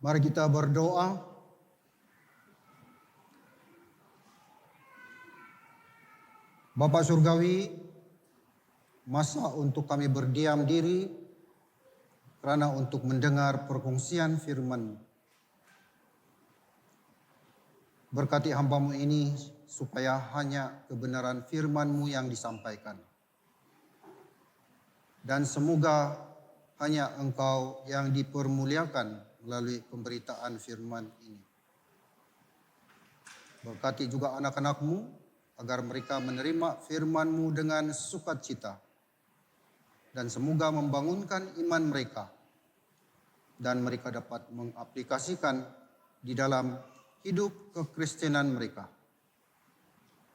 Mari kita berdoa. Bapa Surgawi, masa untuk kami berdiam diri karena untuk mendengar perkongsian firman. Berkati hamba-Mu ini supaya hanya kebenaran firman-Mu yang disampaikan. Dan semoga hanya Engkau yang dipermuliakan melalui pemberitaan firman ini. Berkati juga anak-anak-Mu agar mereka menerima firman-Mu dengan sukacita. Dan semoga membangunkan iman mereka. Dan mereka dapat mengaplikasikan di dalam hidup kekristenan mereka.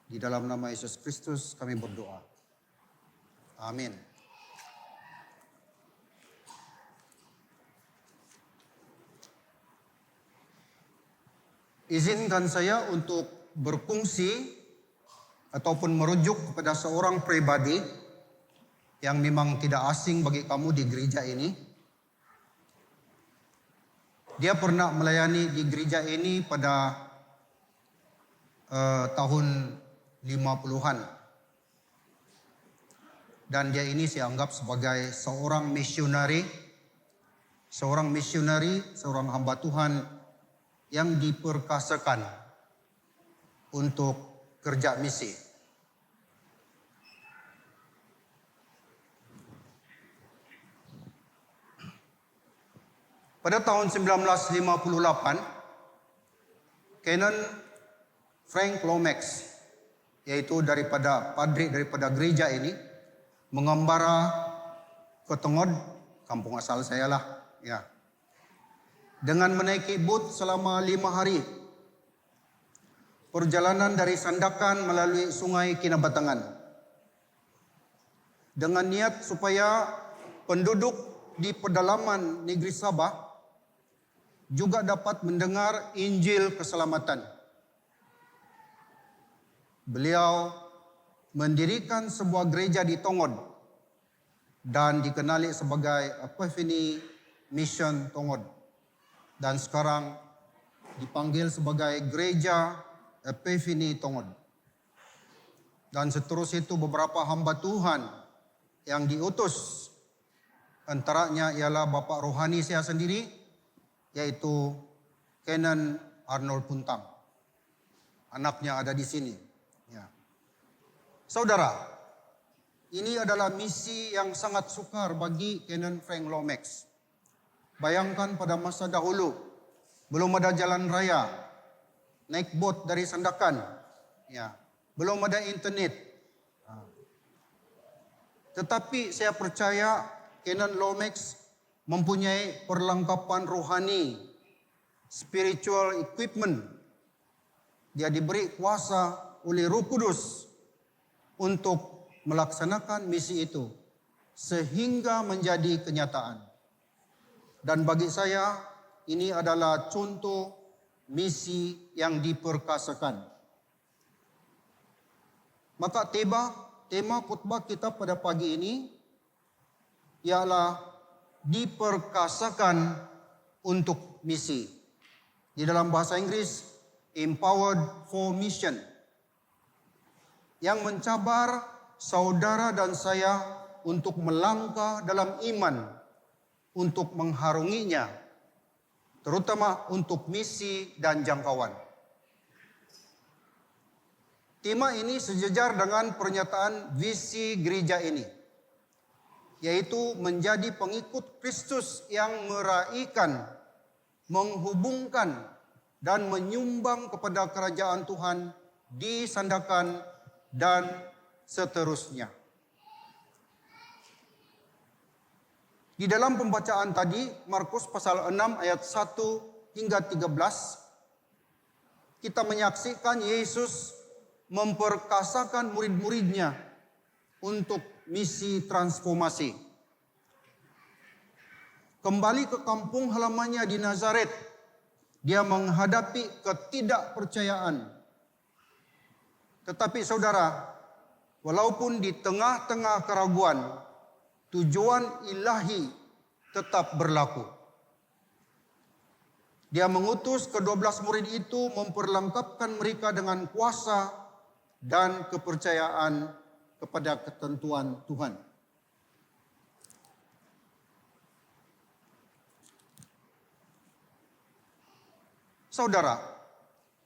Di dalam nama Yesus Kristus kami berdoa. Amin. Izinkan saya untuk berfungsi ataupun merujuk kepada seorang pribadi yang memang tidak asing bagi kamu di gereja ini. Dia pernah melayani di gereja ini pada tahun 50-an. Dan dia ini saya anggap sebagai seorang misionari, seorang hamba Tuhan yang diperkasakan untuk kerja misi. Pada tahun 1958, Canon Frank Lomax, yaitu padri daripada gereja ini, mengembara ke Tongod, kampung asal saya lah, ya. Dengan menaiki bot selama 5 hari. Perjalanan dari Sandakan melalui Sungai Kinabatangan. Dengan niat supaya penduduk di pedalaman negeri Sabah juga dapat mendengar Injil keselamatan. Beliau mendirikan sebuah gereja di Tongod dan dikenali sebagai Epiphany Mission Tongod. Dan sekarang dipanggil sebagai Gereja Epiphany Tongod. Dan seterusnya itu beberapa hamba Tuhan yang diutus. Antaranya ialah Bapak Rohani saya sendiri, yaitu Canon Arnold Puntang. Anaknya ada di sini. Ya. Saudara, ini adalah misi yang sangat sukar bagi Canon Frank Lomax. Bayangkan pada masa dahulu, belum ada jalan raya, naik bot dari Sandakan, ya, belum ada internet. Tetapi saya percaya Canon Lomax mempunyai perlengkapan rohani, spiritual equipment. Dia diberi kuasa oleh Roh Kudus untuk melaksanakan misi itu sehingga menjadi kenyataan. Dan bagi saya ini adalah contoh misi yang diperkasakan. Maka tema khotbah kita pada pagi ini ialah diperkasakan untuk misi. Di dalam bahasa Inggris, empowered for mission. Yang mencabar saudara dan saya untuk melangkah dalam iman, untuk mengharunginya, terutama untuk misi dan jangkauan. Tema ini sejajar dengan pernyataan visi gereja ini, yaitu menjadi pengikut Kristus yang meraihkan, menghubungkan, dan menyumbang kepada kerajaan Tuhan di Sandakan dan seterusnya. Di dalam pembacaan tadi, Markus pasal 6 ayat 1 hingga 13, kita menyaksikan Yesus memperkasakan murid-muridnya untuk misi transformasi. Kembali ke kampung halamannya di Nazaret, dia menghadapi ketidakpercayaan. Tetapi saudara, walaupun di tengah-tengah keraguan, tujuan ilahi tetap berlaku. Dia mengutus ke-12 murid itu memperlengkapkan mereka dengan kuasa dan kepercayaan kepada ketentuan Tuhan. Saudara,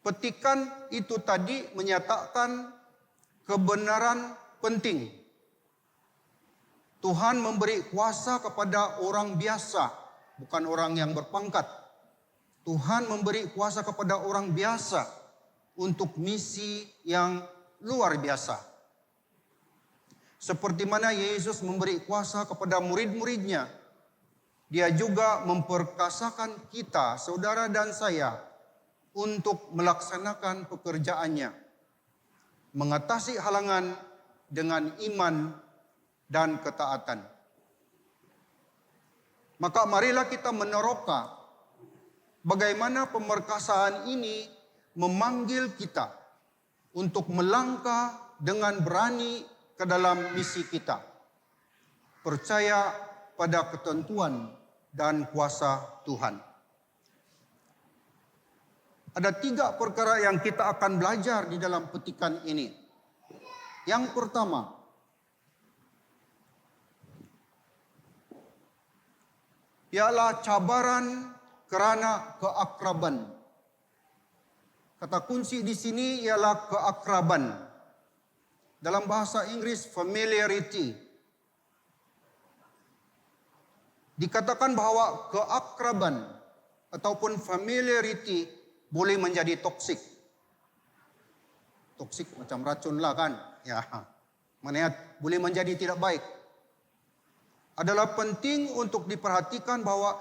petikan itu tadi menyatakan kebenaran penting. Tuhan memberi kuasa kepada orang biasa, bukan orang yang berpangkat. Tuhan memberi kuasa kepada orang biasa untuk misi yang luar biasa. Seperti mana Yesus memberi kuasa kepada murid-muridnya, Dia juga memperkasakan kita, saudara dan saya, untuk melaksanakan pekerjaannya, mengatasi halangan dengan iman dan ketaatan. Maka marilah kita meneroka bagaimana pemerkasaan ini memanggil kita untuk melangkah dengan berani ke dalam misi kita. Percaya pada ketentuan dan kuasa Tuhan. Ada 3 perkara yang kita akan belajar di dalam petikan ini. Yang pertama, ialah cabaran kerana keakraban. Kata kunci di sini ialah keakraban. Dalam bahasa Inggris, familiarity. Dikatakan bahwa keakraban ataupun familiarity boleh menjadi toksik. Toksik macam racun lah kan. Ya, mana boleh menjadi tidak baik. Adalah penting untuk diperhatikan bahwa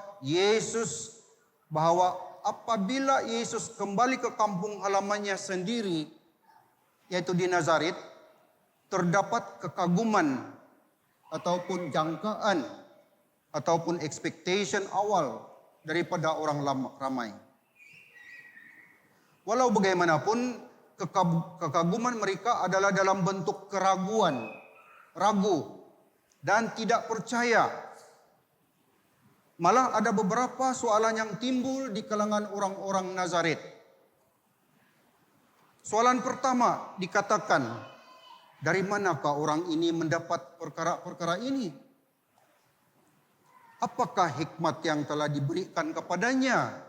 apabila Yesus kembali ke kampung halamannya sendiri, yaitu di Nazaret, terdapat kekaguman ataupun jangkaan ataupun expectation awal daripada orang ramai. Walau bagaimanapun, kekaguman mereka adalah dalam bentuk keraguan, ragu, dan tidak percaya. Malah ada beberapa soalan yang timbul di kalangan orang-orang Nazaret. Soalan pertama dikatakan, dari manakah orang ini mendapat perkara-perkara ini? Apakah hikmat yang telah diberikan kepadanya?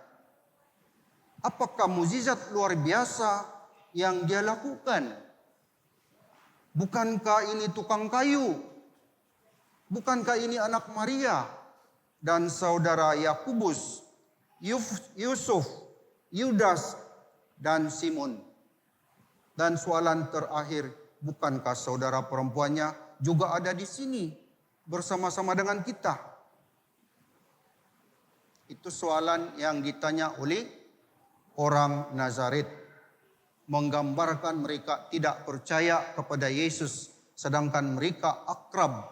Apakah mukjizat luar biasa yang dia lakukan? Bukankah ini tukang kayu? Bukankah ini anak Maria dan saudara Yakubus, Yusuf, Yudas, dan Simon? Dan soalan terakhir, bukankah saudara perempuannya juga ada di sini bersama-sama dengan kita? Itu soalan yang ditanya oleh orang Nazaret, menggambarkan mereka tidak percaya kepada Yesus, sedangkan mereka akrab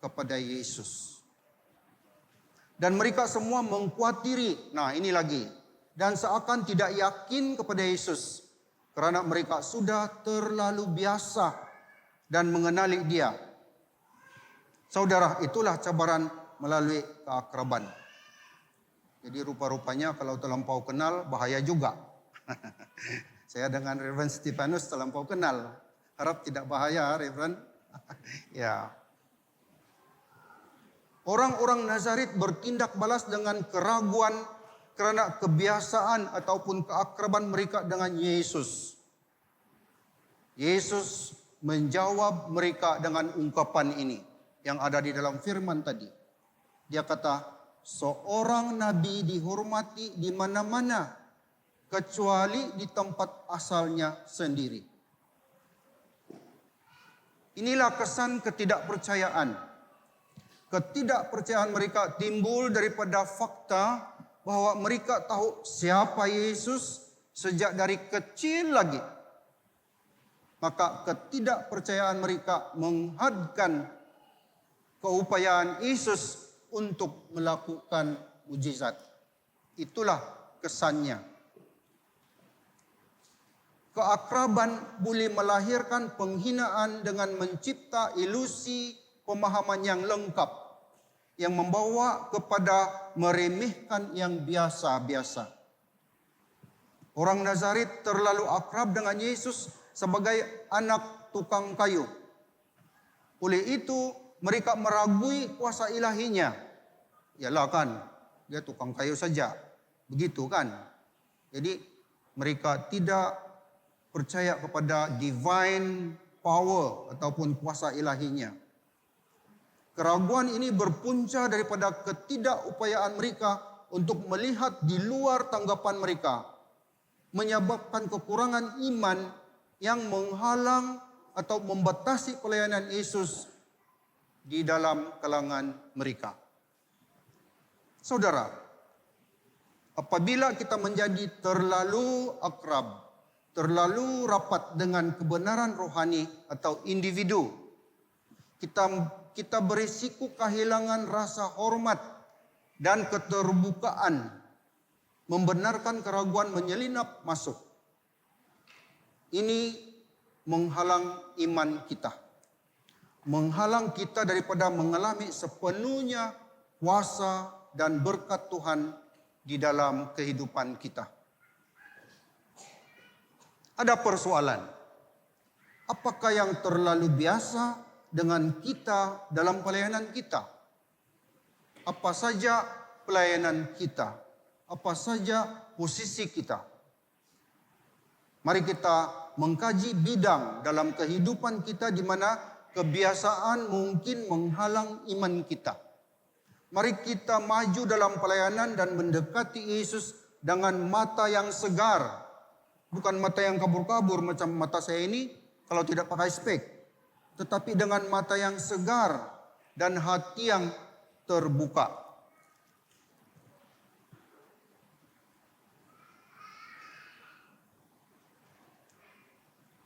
kepada Yesus. Dan mereka semua mengkhuatiri, nah ini lagi, dan seakan tidak yakin kepada Yesus, karena mereka sudah terlalu biasa dan mengenali Dia. Saudara, itulah cabaran melalui keakraban. Jadi rupa-rupanya kalau terlampau kenal bahaya juga. Saya dengan Reverend Stefanus terlampau kenal. Harap tidak bahaya, Reverend. Ya. Orang-orang Nazaret bertindak balas dengan keraguan karena kebiasaan ataupun keakraban mereka dengan Yesus. Yesus menjawab mereka dengan ungkapan ini yang ada di dalam firman tadi. Dia kata, seorang nabi dihormati di mana-mana kecuali di tempat asalnya sendiri. Inilah kesan ketidakpercayaan. Ketidakpercayaan mereka timbul daripada fakta bahwa mereka tahu siapa Yesus sejak dari kecil lagi. Maka ketidakpercayaan mereka menghadkan keupayaan Yesus untuk melakukan mujizat. Itulah kesannya. Keakraban boleh melahirkan penghinaan dengan mencipta ilusi pemahaman yang lengkap, yang membawa kepada meremehkan yang biasa-biasa. Orang Nazaret terlalu akrab dengan Yesus sebagai anak tukang kayu. Oleh itu mereka meragui kuasa ilahinya. Yalah kan, dia tukang kayu saja. Begitu kan. Jadi mereka tidak percaya kepada divine power ataupun kuasa ilahinya. Keraguan ini berpunca daripada ketidakupayaan mereka untuk melihat di luar tanggapan mereka, menyebabkan kekurangan iman yang menghalang atau membatasi pelayanan Yesus di dalam kalangan mereka. Saudara, apabila kita menjadi terlalu akrab, terlalu rapat dengan kebenaran rohani atau individu, kita berisiko kehilangan rasa hormat dan keterbukaan, membenarkan keraguan menyelinap masuk. Ini menghalang iman kita. Menghalang kita daripada mengalami sepenuhnya kuasa dan berkat Tuhan di dalam kehidupan kita. Ada persoalan. Apakah yang terlalu biasa dengan kita dalam pelayanan kita? Apa saja pelayanan kita? Apa saja posisi kita? Mari kita mengkaji bidang dalam kehidupan kita di mana kebiasaan mungkin menghalang iman kita. Mari kita maju dalam pelayanan dan mendekati Yesus dengan mata yang segar. Bukan mata yang kabur-kabur macam mata saya ini kalau tidak pakai spek. Tetapi dengan mata yang segar dan hati yang terbuka.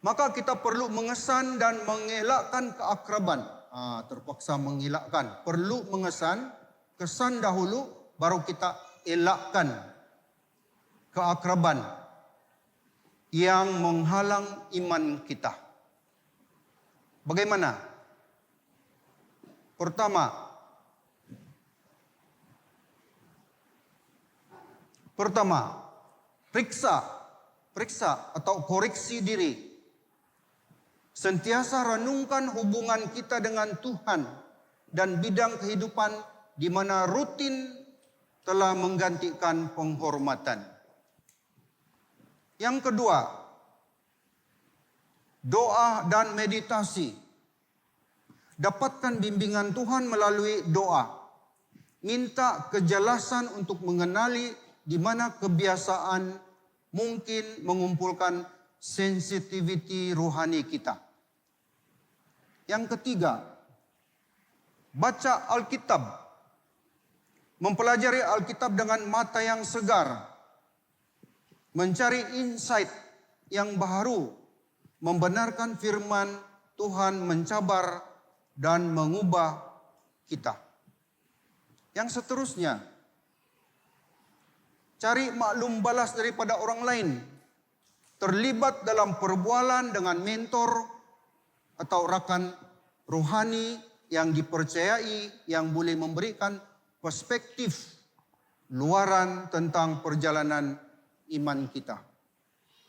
Maka kita perlu mengesan dan mengelakkan keakraban. Terpaksa mengelakkan. Perlu mengesan, kesan dahulu, baru kita elakkan keakraban yang menghalang iman kita. Bagaimana? Pertama, periksa atau koreksi diri. Sentiasa renungkan hubungan kita dengan Tuhan dan bidang kehidupan di mana rutin telah menggantikan penghormatan. Yang kedua, doa dan meditasi. Dapatkan bimbingan Tuhan melalui doa. Minta kejelasan untuk mengenali di mana kebiasaan mungkin mengumpulkan sensitivity rohani kita. Yang ketiga, baca Alkitab. Mempelajari Alkitab dengan mata yang segar. Mencari insight yang baru. Membenarkan firman Tuhan mencabar dan mengubah kita. Yang seterusnya, cari maklum balas daripada orang lain. Terlibat dalam perbualan dengan mentor atau rakan rohani yang dipercayai, yang boleh memberikan perspektif luaran tentang perjalanan iman kita.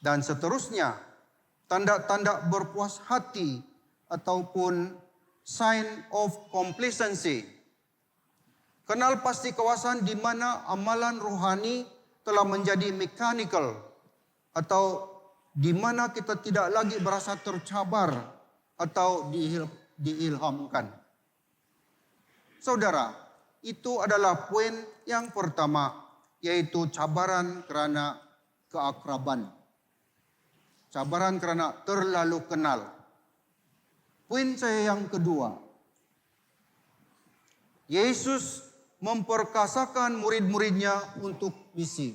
Dan seterusnya, tanda-tanda berpuas hati ataupun sign of complacency. Kenal pasti kawasan di mana amalan rohani telah menjadi mechanical atau di mana kita tidak lagi berasa tercabar atau diilhamkan. Saudara, itu adalah poin yang pertama, yaitu cabaran kerana keakraban. Cabaran kerana terlalu kenal. Poin saya yang kedua. Yesus memperkasakan murid-muridnya untuk misi.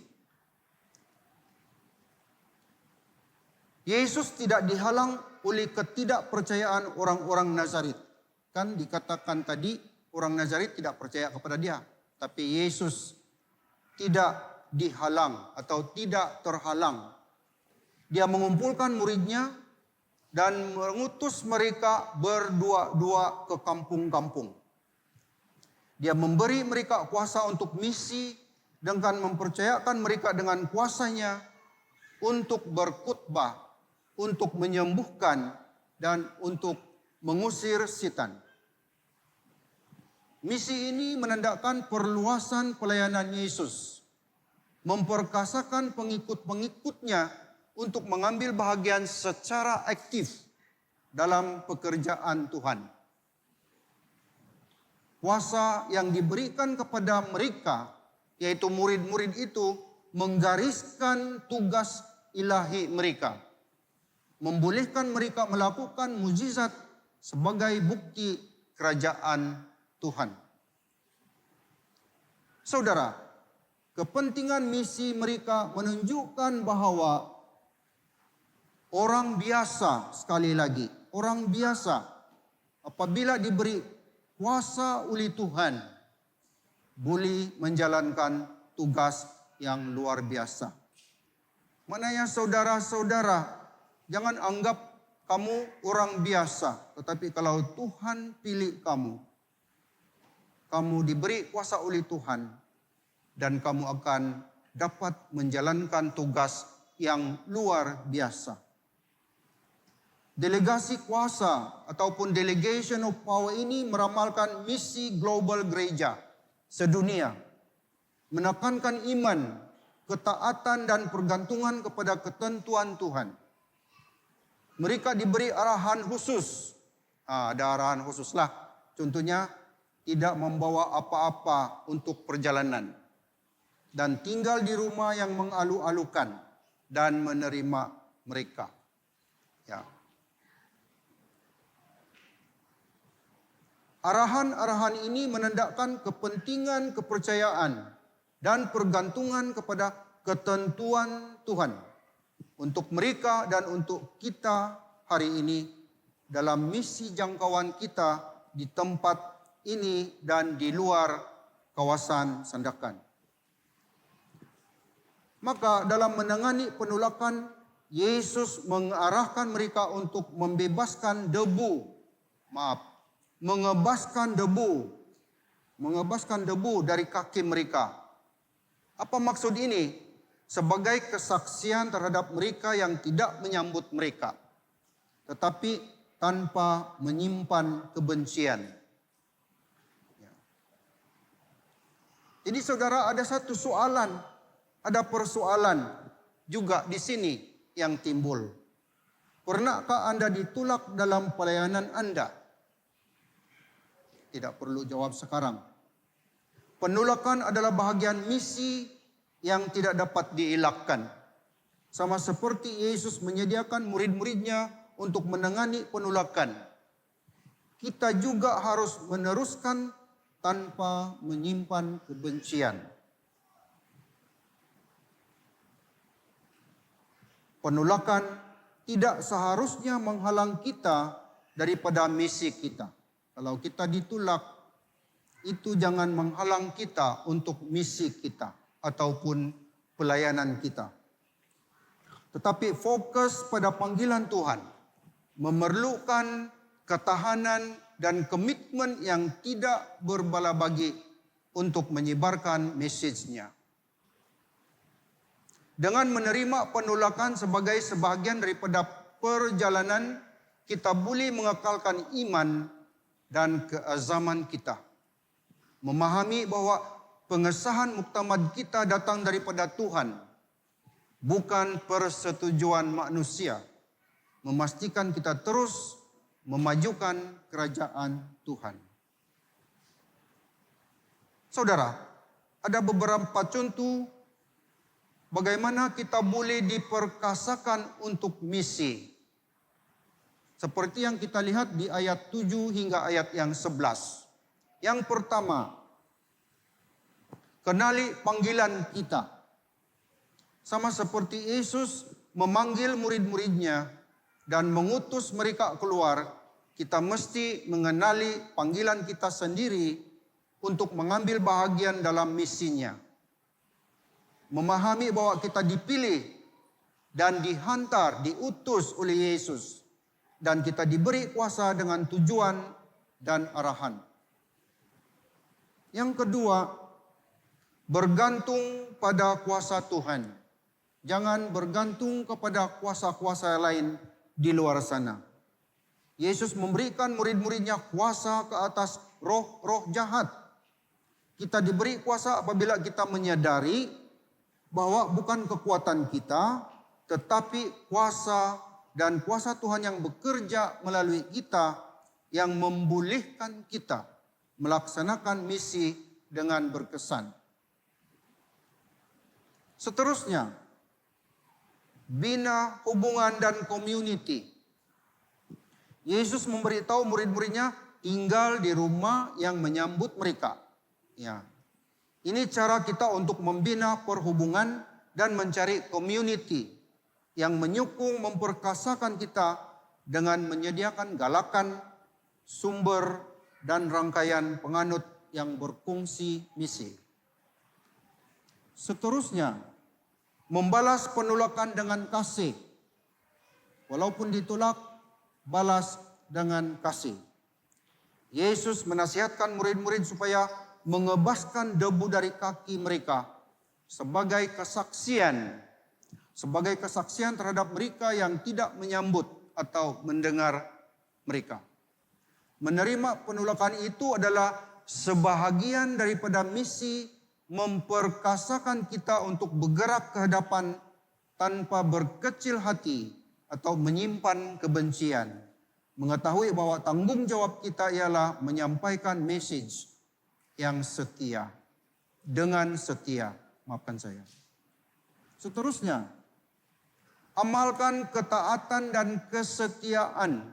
Yesus tidak dihalang oleh ketidakpercayaan orang-orang Nazaret. Kan dikatakan tadi orang Nazaret tidak percaya kepada dia. Tapi Yesus tidak dihalang atau tidak terhalang. Dia mengumpulkan muridnya dan mengutus mereka berdua-dua ke kampung-kampung. Dia memberi mereka kuasa untuk misi dengan mempercayakan mereka dengan kuasanya untuk berkhotbah, untuk menyembuhkan, dan untuk mengusir setan. Misi ini menandakan perluasan pelayanan Yesus, memperkasakan pengikut-pengikutnya untuk mengambil bahagian secara aktif dalam pekerjaan Tuhan. Kuasa yang diberikan kepada mereka, yaitu murid-murid itu, menggariskan tugas ilahi mereka, membolehkan mereka melakukan mukjizat sebagai bukti kerajaan Tuhan. Saudara, kepentingan misi mereka menunjukkan bahwa orang biasa, sekali lagi, orang biasa apabila diberi kuasa oleh Tuhan, boleh menjalankan tugas yang luar biasa. Maknanya saudara-saudara, jangan anggap kamu orang biasa, tetapi kalau Tuhan pilih kamu, kamu diberi kuasa oleh Tuhan, dan kamu akan dapat menjalankan tugas yang luar biasa. Delegasi kuasa ataupun delegation of power ini meramalkan misi global gereja sedunia, menekankan iman, ketaatan dan pergantungan kepada ketentuan Tuhan. Mereka diberi arahan khusus. Ada arahan khusus lah. Contohnya, tidak membawa apa-apa untuk perjalanan, dan tinggal di rumah yang mengalu-alukan dan menerima mereka. Ya. Arahan-arahan ini menandakan kepentingan kepercayaan dan pergantungan kepada ketentuan Tuhan untuk mereka dan untuk kita hari ini dalam misi jangkauan kita di tempat ini dan di luar kawasan Sandakan. Maka dalam menangani penolakan, Yesus mengarahkan mereka untuk mengebaskan debu dari kaki mereka. Apa maksud ini? Sebagai kesaksian terhadap mereka yang tidak menyambut mereka, tetapi tanpa menyimpan kebencian. Jadi saudara, ada satu soalan, ada persoalan juga di sini yang timbul. Pernahkah Anda ditolak dalam pelayanan Anda? Tidak perlu jawab sekarang. Penolakan adalah bahagian misi yang tidak dapat dielakkan. Sama seperti Yesus menyediakan murid-muridnya untuk menangani penolakan, kita juga harus meneruskan tanpa menyimpan kebencian. Penolakan tidak seharusnya menghalang kita daripada misi kita. Kalau kita ditolak, itu jangan menghalang kita untuk misi kita ataupun pelayanan kita. Tetapi fokus pada panggilan Tuhan memerlukan ketahanan dan komitmen yang tidak berbala-bagi untuk menyebarkan mesejnya. Dengan menerima penolakan sebagai sebahagian daripada perjalanan, kita boleh mengekalkan iman dan keazaman kita. Memahami bahwa pengesahan muktamad kita datang daripada Tuhan, bukan persetujuan manusia. Memastikan kita terus memajukan kerajaan Tuhan. Saudara, ada beberapa contoh bagaimana kita boleh diperkasakan untuk misi. Seperti yang kita lihat di ayat 7 hingga ayat yang 11. Yang pertama, kenali panggilan kita. Sama seperti Yesus memanggil murid-muridnya dan mengutus mereka keluar, kita mesti mengenali panggilan kita sendiri untuk mengambil bahagian dalam misinya. Memahami bahwa kita dipilih dan dihantar, diutus oleh Yesus, dan kita diberi kuasa dengan tujuan dan arahan. Yang kedua, bergantung pada kuasa Tuhan. Jangan bergantung kepada kuasa-kuasa lain di luar sana. Yesus memberikan murid-muridnya kuasa ke atas roh-roh jahat. Kita diberi kuasa apabila kita menyadari bahwa bukan kekuatan kita, tetapi kuasa dan kuasa Tuhan yang bekerja melalui kita yang membolehkan kita melaksanakan misi dengan berkesan. Seterusnya, bina hubungan dan community. Yesus memberitahu murid-muridnya tinggal di rumah yang menyambut mereka. Ya. Ini cara kita untuk membina perhubungan dan mencari community yang menyokong memperkasakan kita dengan menyediakan galakan, sumber, dan rangkaian penganut yang berfungsi misi. Seterusnya, membalas penolakan dengan kasih. Walaupun ditolak, balas dengan kasih. Yesus menasihatkan murid-murid supaya mengebaskan debu dari kaki mereka sebagai kesaksian terhadap mereka yang tidak menyambut atau mendengar mereka. Menerima penolakan itu adalah sebahagian daripada misi memperkasakan kita untuk bergerak ke hadapan tanpa berkecil hati atau menyimpan kebencian. Mengetahui bahwa tanggung jawab kita ialah menyampaikan message yang setia. Dengan setia, maafkan saya. Seterusnya, amalkan ketaatan dan kesetiaan.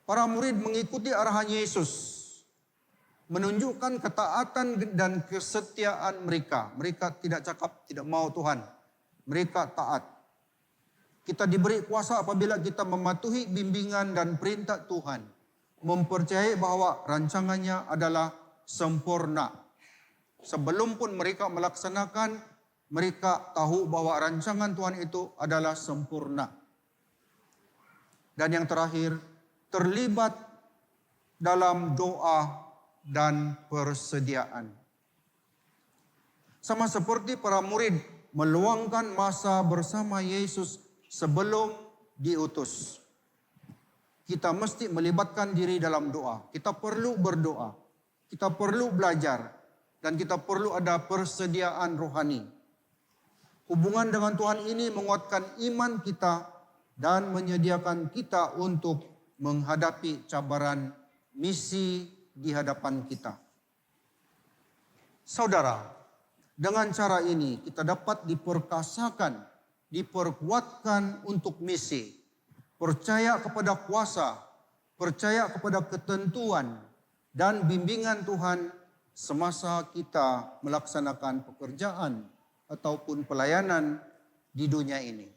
Para murid mengikuti arahan Yesus, menunjukkan ketaatan dan kesetiaan mereka. Mereka tidak cakap tidak mau Tuhan. Mereka taat. Kita diberi kuasa apabila kita mematuhi bimbingan dan perintah Tuhan. Mempercayai bahwa rancangannya adalah sempurna. Sebelum pun mereka melaksanakan, mereka tahu bahwa rancangan Tuhan itu adalah sempurna. Dan yang terakhir, terlibat dalam doa dan persediaan. Sama seperti para murid meluangkan masa bersama Yesus sebelum diutus. Kita mesti melibatkan diri dalam doa. Kita perlu berdoa. Kita perlu belajar. Dan kita perlu ada persediaan rohani. Hubungan dengan Tuhan ini menguatkan iman kita dan menyediakan kita untuk menghadapi cabaran misi di hadapan kita. Saudara, dengan cara ini kita dapat diperkasakan, diperkuatkan untuk misi. Percaya kepada kuasa, percaya kepada ketentuan dan bimbingan Tuhan semasa kita melaksanakan pekerjaan ataupun pelayanan di dunia ini.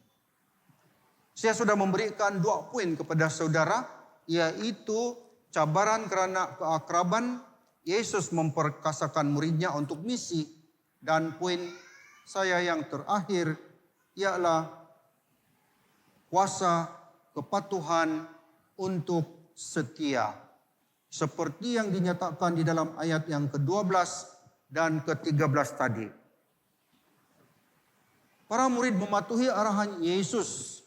Saya sudah memberikan 2 poin kepada saudara, yaitu cabaran karena keakraban, Yesus memperkasakan muridnya untuk misi, dan poin saya yang terakhir ialah kuasa kepatuhan untuk setia. Seperti yang dinyatakan di dalam ayat yang ke-12 dan ke-13 tadi. Para murid mematuhi arahan Yesus.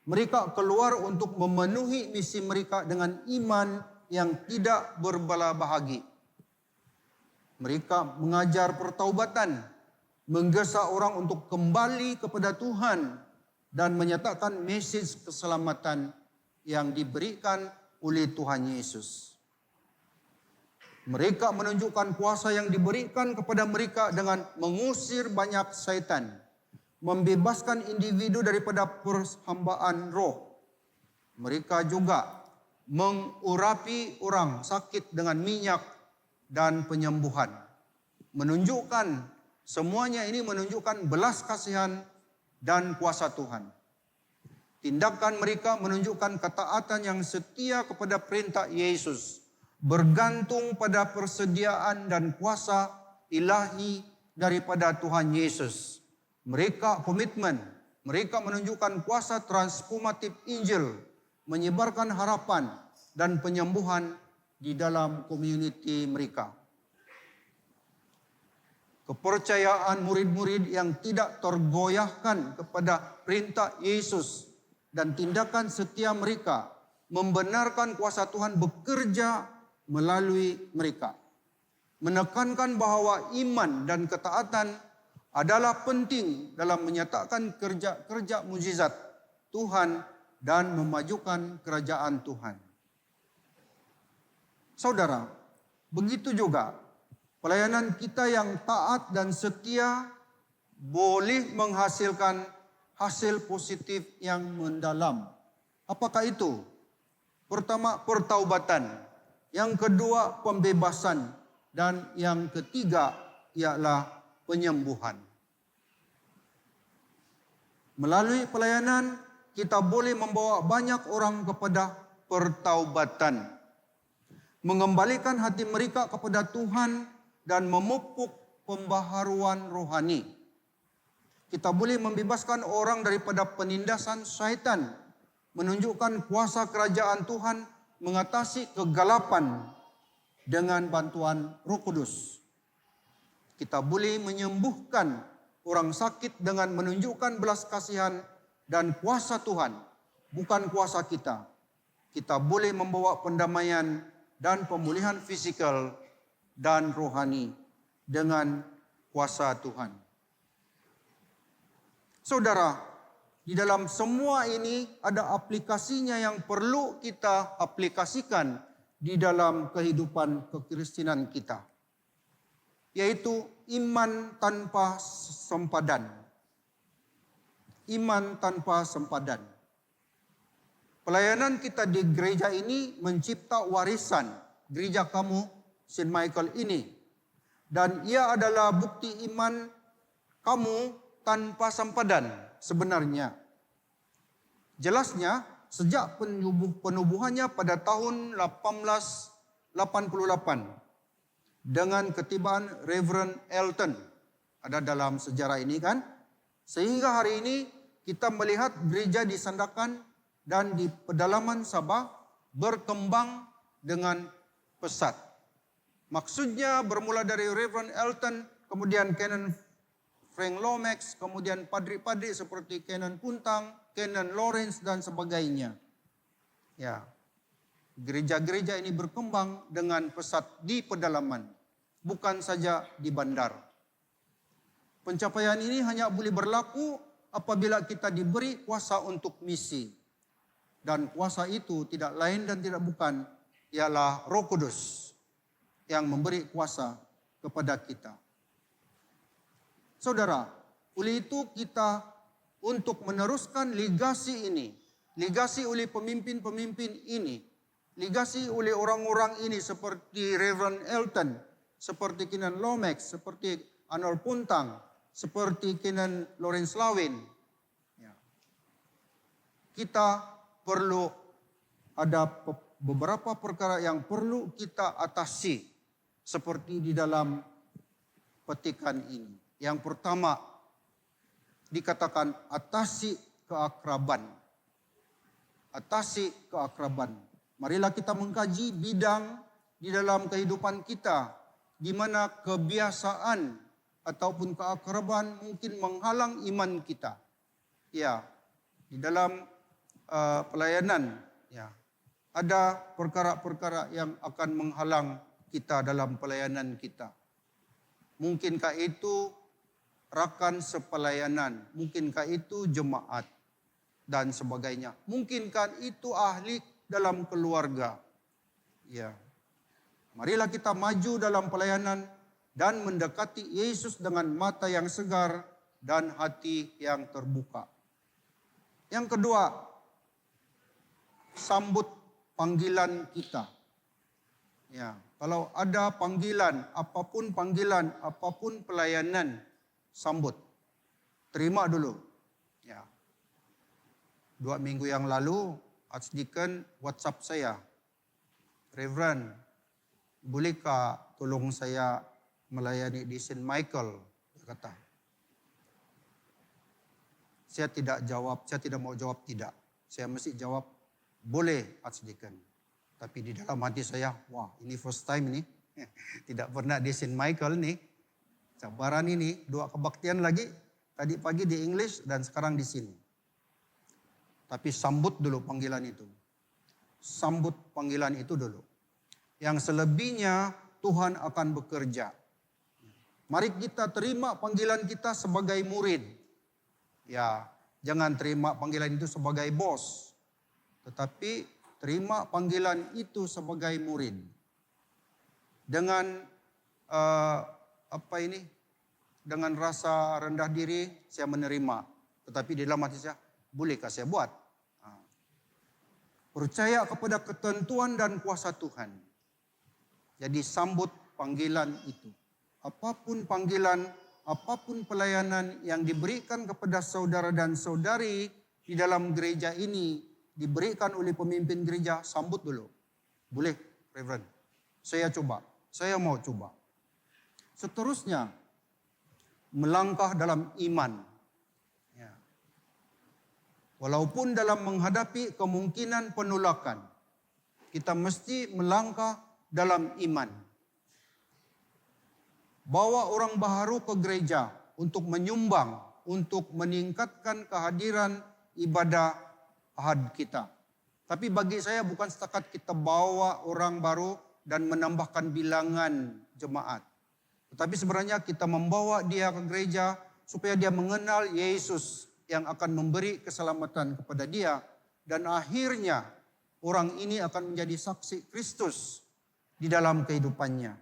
Mereka keluar untuk memenuhi misi mereka dengan iman yang tidak berbelah bahagi. Mereka mengajar pertaubatan, menggesa orang untuk kembali kepada Tuhan, dan menyatakan mesej keselamatan yang diberikan oleh Tuhan Yesus. Mereka menunjukkan kuasa yang diberikan kepada mereka dengan mengusir banyak syaitan, membebaskan individu daripada perhambaan roh. Mereka juga mengurapi orang sakit dengan minyak dan penyembuhan. Semuanya ini menunjukkan belas kasihan dan kuasa Tuhan. Tindakan mereka menunjukkan ketaatan yang setia kepada perintah Yesus, bergantung pada persediaan dan kuasa ilahi daripada Tuhan Yesus. Mereka komitmen, mereka menunjukkan kuasa transformatif Injil, menyebarkan harapan dan penyembuhan di dalam komuniti mereka. kepercayaan murid-murid yang tidak tergoyahkan kepada perintah Yesus dan tindakan setia mereka membenarkan kuasa Tuhan bekerja melalui mereka. Menekankan bahwa iman dan ketaatan adalah penting dalam menyatakan kerja-kerja mujizat Tuhan dan memajukan kerajaan Tuhan. Saudara, begitu juga pelayanan kita yang taat dan setia boleh menghasilkan hasil positif yang mendalam. Apakah itu? Pertama, pertaubatan. Yang kedua, pembebasan. Dan yang ketiga, ialah penyembuhan. Melalui pelayanan, kita boleh membawa banyak orang kepada pertaubatan. Mengembalikan hati mereka kepada Tuhan dan memupuk pembaharuan rohani. Kita boleh membebaskan orang daripada penindasan syaitan, menunjukkan kuasa kerajaan Tuhan, mengatasi kegelapan dengan bantuan Roh Kudus. Kita boleh menyembuhkan orang sakit dengan menunjukkan belas kasihan dan kuasa Tuhan, bukan kuasa kita. Kita boleh membawa pendamaian dan pemulihan fisikal dan rohani dengan kuasa Tuhan. Saudara, di dalam semua ini ada aplikasinya yang perlu kita aplikasikan di dalam kehidupan kekristenan kita, yaitu iman tanpa sempadan. Iman tanpa sempadan. Pelayanan kita di gereja ini mencipta warisan gereja kamu St. Michael ini. Dan ia adalah bukti iman kamu tanpa sempadan sebenarnya. Jelasnya sejak penubuhannya pada tahun 1888 dengan ketibaan Reverend Elton. Ada dalam sejarah ini kan. Sehingga hari ini kita melihat gereja di Sandakan dan di pedalaman Sabah berkembang dengan pesat. Maksudnya bermula dari Reverend Elton, kemudian Canon Frank Lomax, kemudian padri-padri seperti Canon Puntang, Canon Lawrence dan sebagainya. Ya, gereja-gereja ini berkembang dengan pesat di pedalaman, bukan saja di bandar. Pencapaian ini hanya boleh berlaku apabila kita diberi kuasa untuk misi. Dan kuasa itu tidak lain dan tidak bukan, ialah Roh Kudus yang memberi kuasa kepada kita. Saudara, oleh itu kita untuk meneruskan legasi ini, legasi oleh pemimpin-pemimpin ini, legasi oleh orang-orang ini seperti Reverend Elton, seperti Canon Lomax, seperti Arnold Puntang, seperti Canon Lawrence Lawin. Kita perlu ada beberapa perkara yang perlu kita atasi seperti di dalam petikan ini. Yang pertama dikatakan atasi keakraban. Atasi keakraban. Marilah kita mengkaji bidang di dalam kehidupan kita di mana kebiasaan ataupun keakraban mungkin menghalang iman kita. Ya, di dalam pelayanan ya, ada perkara-perkara yang akan menghalang kita dalam pelayanan kita. Mungkinkah itu rakan sepelayanan, mungkinkah itu jemaat dan sebagainya. Mungkinkah itu ahli dalam keluarga. Ya. Marilah kita maju dalam pelayanan dan mendekati Yesus dengan mata yang segar dan hati yang terbuka. Yang kedua, sambut panggilan kita. Ya, kalau ada panggilan, apapun pelayanan, sambut. Terima dulu. Ya. 2 minggu yang lalu, Archdeacon WhatsApp saya. Reverend, bolehkah tolong saya melayani di St. Michael? Dia kata. Saya tidak mau jawab tidak. Saya mesti jawab, boleh Archdeacon. Tapi di dalam hati saya, wah ini first time ini. Tidak pernah di St. Michael nih. Cabaran ini 2 kebaktian lagi. Tadi pagi di English dan sekarang di sini. Tapi sambut dulu panggilan itu. Sambut panggilan itu dulu. Yang selebihnya Tuhan akan bekerja. Mari kita terima panggilan kita sebagai murid. Ya, jangan terima panggilan itu sebagai bos. Tetapi terima panggilan itu sebagai murid. Dengan dengan rasa rendah diri saya menerima. Tetapi di dalam hati saya, bolehkah saya buat? Percaya kepada ketentuan dan kuasa Tuhan. Jadi sambut panggilan itu. Apapun panggilan, apapun pelayanan yang diberikan kepada saudara dan saudari di dalam gereja ini, diberikan oleh pemimpin gereja, sambut dulu. Boleh, Reverend. Saya coba. Saya mau coba. Seterusnya, melangkah dalam iman. Ya. Walaupun dalam menghadapi kemungkinan penolakan, kita mesti melangkah dalam iman. Bawa orang baharu ke gereja untuk menyumbang, untuk meningkatkan kehadiran ibadah ahad kita. Tapi bagi saya bukan setakat kita bawa orang baru dan menambahkan bilangan jemaat. Tetapi sebenarnya kita membawa dia ke gereja supaya dia mengenal Yesus yang akan memberi keselamatan kepada dia. Dan akhirnya orang ini akan menjadi saksi Kristus di dalam kehidupannya.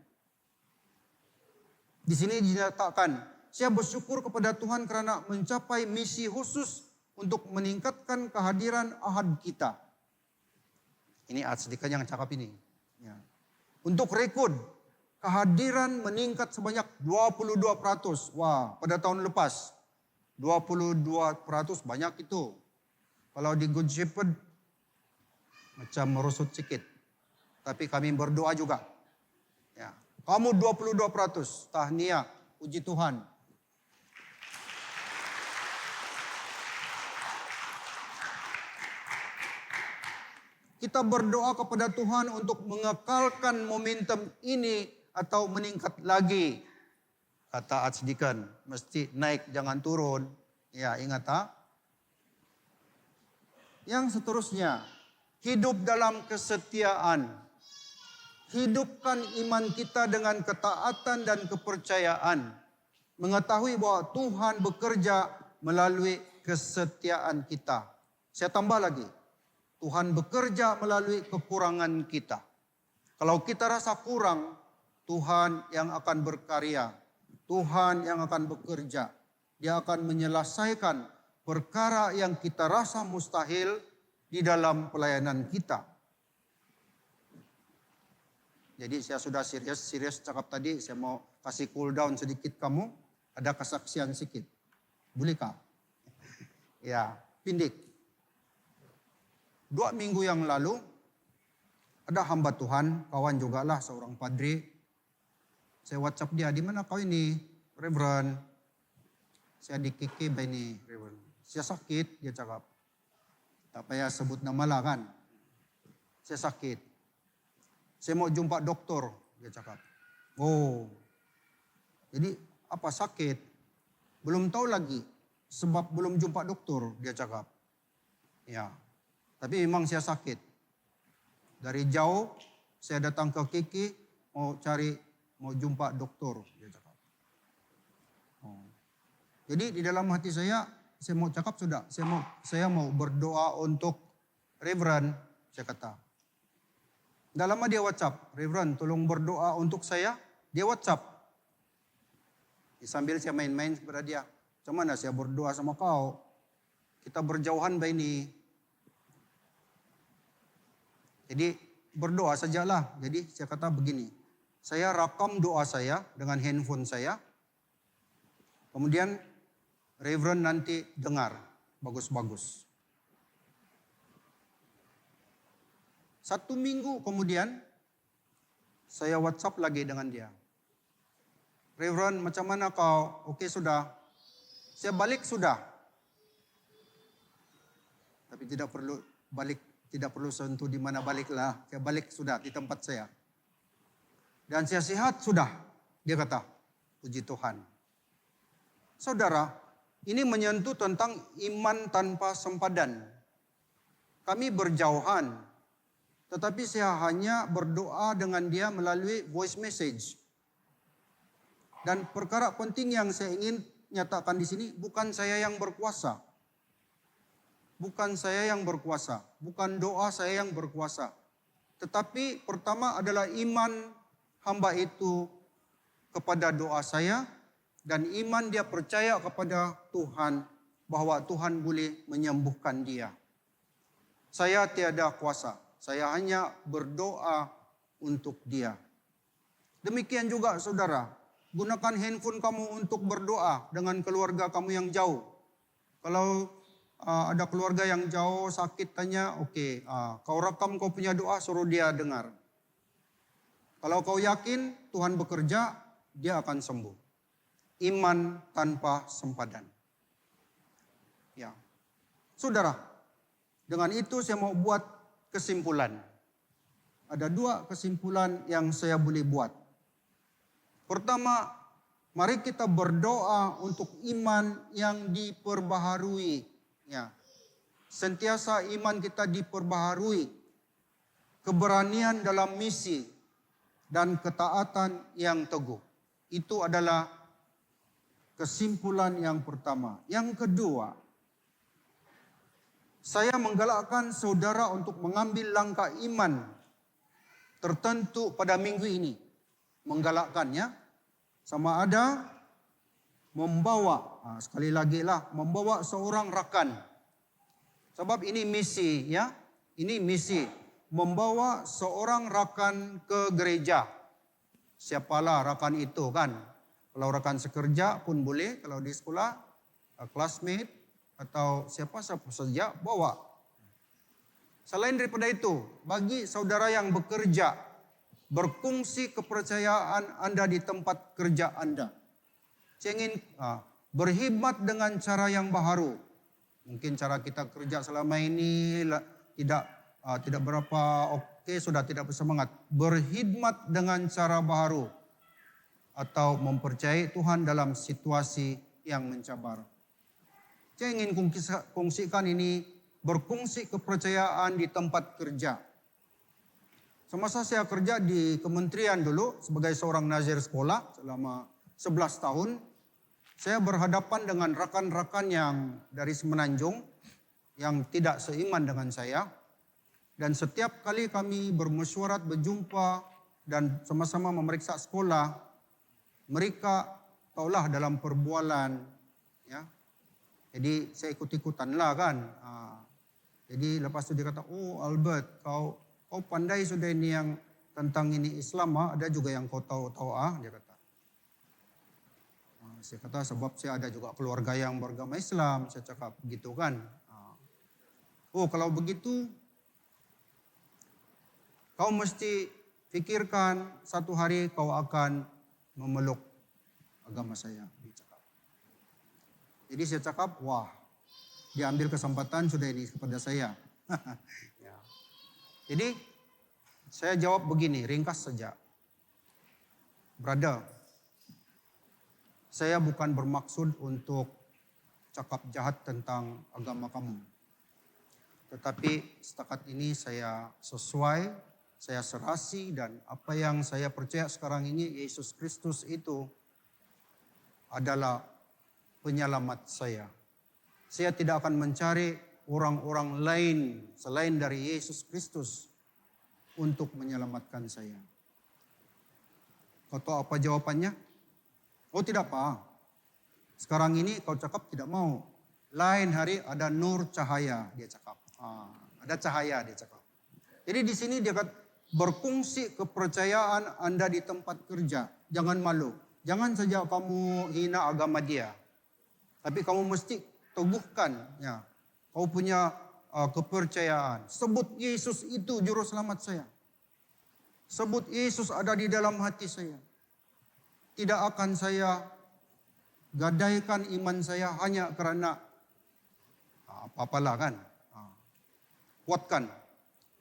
Di sini dinyatakan, saya bersyukur kepada Tuhan karena mencapai misi khusus untuk meningkatkan kehadiran ahad kita. Ini ayat sedikit yang cakap ini. Ya. Untuk rekod, kehadiran meningkat sebanyak 22%. Wah, pada tahun lepas 22% banyak itu. Kalau di Good Shepherd macam merosot sedikit. Tapi kami berdoa juga. Ya, kamu 22%. Tahniah, puji Tuhan. Kita berdoa kepada Tuhan untuk mengekalkan momentum ini atau meningkat lagi. Kata Atsdikan, mesti naik jangan turun. Ya, ingat ha? Yang seterusnya, hidup dalam kesetiaan. Hidupkan iman kita dengan ketaatan dan kepercayaan. Mengetahui bahwa Tuhan bekerja melalui kesetiaan kita. Saya tambah lagi. Tuhan bekerja melalui kekurangan kita. Kalau kita rasa kurang, Tuhan yang akan berkarya. Tuhan yang akan bekerja. Dia akan menyelesaikan perkara yang kita rasa mustahil di dalam pelayanan kita. Jadi saya sudah serius cakap tadi. Saya mau kasih cool down sedikit kamu. Ada kesaksian sedikit. Bolehkah? Ya, pindik. 2 minggu yang lalu, ada hamba Tuhan, kawan juga lah, seorang padri. Saya WhatsApp dia, di mana kau ini, Reverend? Saya di KK by ini, Reverend. Saya sakit, dia cakap. Tak payah sebut nama lah kan. Saya sakit. Saya mau jumpa dokter, dia cakap. Oh, jadi apa sakit? Belum tahu lagi, sebab belum jumpa dokter, dia cakap. Ya. Tapi memang saya sakit. Dari jauh saya datang ke Kiki mau jumpa dokter, dia cakap. Oh. Jadi di dalam hati saya mau cakap sudah, saya mau berdoa untuk Reverend, saya kata. Dah lama dia WhatsApp, Reverend tolong berdoa untuk saya. Dia WhatsApp. Sambil saya main-main kepada dia. Macam mana saya berdoa sama kau? Kita berjauhan begini. Jadi berdoa sajalah. Jadi saya kata begini. Saya rakam doa saya dengan handphone saya. Kemudian Reverend nanti dengar. Bagus-bagus. 1 minggu kemudian saya WhatsApp lagi dengan dia. Reverend macam mana kau? Oke sudah. Saya balik sudah. Tapi tidak perlu balik. Tidak perlu sentuh di mana baliklah. Saya balik sudah di tempat saya. Dan saya sehat sudah. Dia kata. Puji Tuhan. Saudara, ini menyentuh tentang iman tanpa sempadan. Kami berjauhan, tetapi saya hanya berdoa dengan dia melalui voice message. Dan perkara penting yang saya ingin nyatakan di sini, bukan saya yang berkuasa. Bukan saya yang berkuasa, bukan doa saya yang berkuasa. Tetapi pertama adalah iman hamba itu kepada doa saya, dan iman dia percaya kepada Tuhan bahwa Tuhan boleh menyembuhkan dia. Saya tiada kuasa, saya hanya berdoa untuk dia. Demikian juga saudara, gunakan handphone kamu untuk berdoa dengan keluarga kamu yang jauh. Kalau ada keluarga yang jauh sakit, tanya, oke, kau rekam kau punya doa, suruh dia dengar. Kalau kau yakin Tuhan bekerja, dia akan sembuh. Iman tanpa sempadan. Ya, saudara, dengan itu saya mau buat kesimpulan. Ada 2 kesimpulan yang saya boleh buat. Pertama, mari kita berdoa untuk iman yang diperbaharui. Ya, sentiasa iman kita diperbaharui. Keberanian dalam misi dan ketaatan yang teguh. Itu adalah kesimpulan yang pertama. Yang kedua, saya menggalakkan saudara untuk mengambil langkah iman tertentu pada minggu ini. Menggalakkannya sama ada membawa, sekali lagi lah, membawa seorang rakan. Sebab ini misi, ya. Ini misi, membawa seorang rakan ke gereja. Siapalah rakan itu kan? Kalau rakan sekerja pun boleh, kalau di sekolah, classmate atau siapa saja bawa. Selain daripada itu, bagi saudara yang bekerja, berkongsi kepercayaan Anda di tempat kerja Anda. Saya ingin berkhidmat dengan cara yang baharu. Mungkin cara kita kerja selama ini tidak berapa oke, sudah tidak bersemangat. Berkhidmat dengan cara baharu atau mempercayai Tuhan dalam situasi yang mencabar. Saya ingin kongsikan ini, berkongsi kepercayaan di tempat kerja. Semasa saya kerja di kementerian dulu sebagai seorang nazir sekolah selama 11 tahun, saya berhadapan dengan rakan-rakan yang dari Semenanjung yang tidak seiman dengan saya. Dan setiap kali kami bermesyuarat, berjumpa dan sama-sama memeriksa sekolah, mereka taulah dalam perbualan, ya. Jadi saya ikut-ikutanlah kan. Jadi lepas itu dia kata, oh Albert, kau pandai sudah ini yang tentang ini Islam, ada juga yang kau tahu dia kata. Saya kata sebab saya ada juga keluarga yang beragama Islam, saya cakap begitu kan. Oh kalau begitu, kau mesti pikirkan satu hari kau akan memeluk agama saya. Dia cakap. Jadi saya cakap, wah, dia ambil kesempatan sudah ini kepada saya. Ya. Jadi saya jawab begini, ringkas saja. Brother, saya bukan bermaksud untuk cakap jahat tentang agama kamu. Tetapi setakat ini saya sesuai, saya serasi, dan apa yang saya percaya sekarang ini, Yesus Kristus itu adalah penyelamat saya. Saya tidak akan mencari orang-orang lain selain dari Yesus Kristus untuk menyelamatkan saya. Kau tahu apa jawabannya? Oh tidak apa. Sekarang ini kau cakap tidak mau. Lain hari ada nur cahaya, dia cakap. Ada cahaya, dia cakap. Jadi di sini dia kata, berkongsi kepercayaan Anda di tempat kerja. Jangan malu. Jangan saja kamu hina agama dia. Tapi kamu mesti teguhkan, ya, kau punya kepercayaan. Sebut Yesus itu juru selamat saya. Sebut Yesus ada di dalam hati saya. Tidak akan saya gadaikan iman saya hanya karena apa-apalah kan. Kuatkan,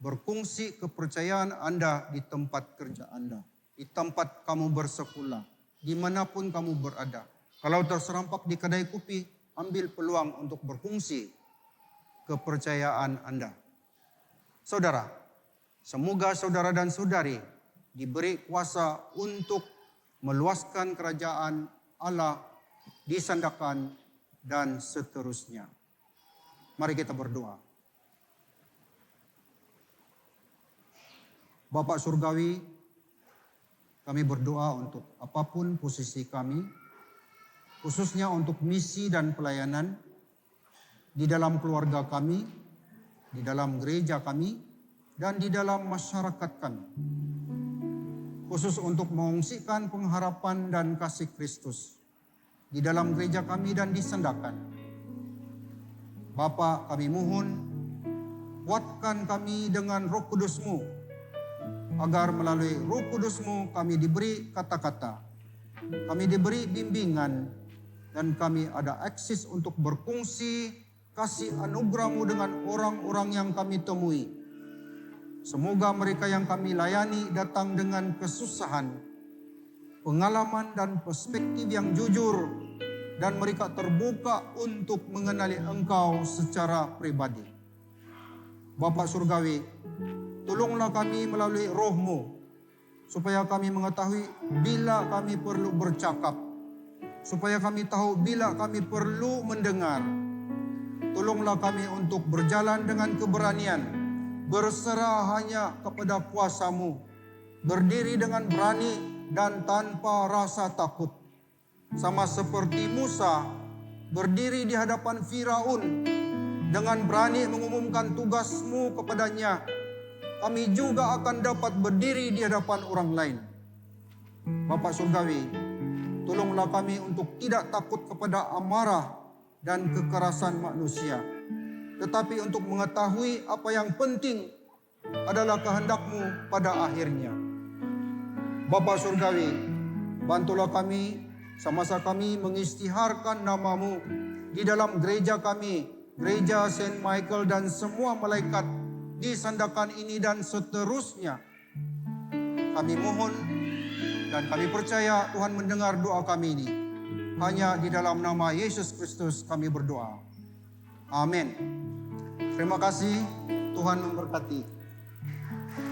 berkongsi kepercayaan Anda di tempat kerja Anda. Di tempat kamu bersekolah. dimanapun kamu berada. Kalau terserempak di kedai kopi, ambil peluang untuk berfungsi kepercayaan Anda. Saudara, semoga saudara dan saudari diberi kuasa untuk meluaskan kerajaan Allah di Sandakan dan seterusnya. Mari kita berdoa. Bapak Surgawi, kami berdoa untuk apapun posisi kami, khususnya untuk misi dan pelayanan di dalam keluarga kami, di dalam gereja kami, dan di dalam masyarakat kami. Khusus untuk mengungsikan pengharapan dan kasih Kristus di dalam gereja kami dan di Sandakan. Bapa, kami mohon, kuatkan kami dengan Roh Kudus-Mu, agar melalui Roh Kudus-Mu kami diberi kata-kata, kami diberi bimbingan, dan kami ada akses untuk berfungsi kasih anugerah-Mu dengan orang-orang yang kami temui. Semoga mereka yang kami layani datang dengan kesusahan, pengalaman dan perspektif yang jujur, dan mereka terbuka untuk mengenali Engkau secara pribadi. Bapa Surgawi, tolonglah kami melalui Roh-Mu, supaya kami mengetahui bila kami perlu bercakap, supaya kami tahu bila kami perlu mendengar. Tolonglah kami untuk berjalan dengan keberanian, berserah hanya kepada kuasa-Mu, berdiri dengan berani dan tanpa rasa takut. Sama seperti Musa berdiri di hadapan Firaun dengan berani mengumumkan tugas-Mu kepadanya, kami juga akan dapat berdiri di hadapan orang lain. Bapak Surgawi, tolonglah kami untuk tidak takut kepada amarah dan kekerasan manusia, tetapi untuk mengetahui apa yang penting adalah kehendak-Mu pada akhirnya. Bapa Surgawi, bantulah kami semasa kami mengisytiharkan nama-Mu di dalam gereja kami, gereja Saint Michael dan semua malaikat di Sandakan ini dan seterusnya. Kami mohon dan kami percaya Tuhan mendengar doa kami ini. Hanya di dalam nama Yesus Kristus kami berdoa. Amin. Terima kasih, Tuhan memberkati.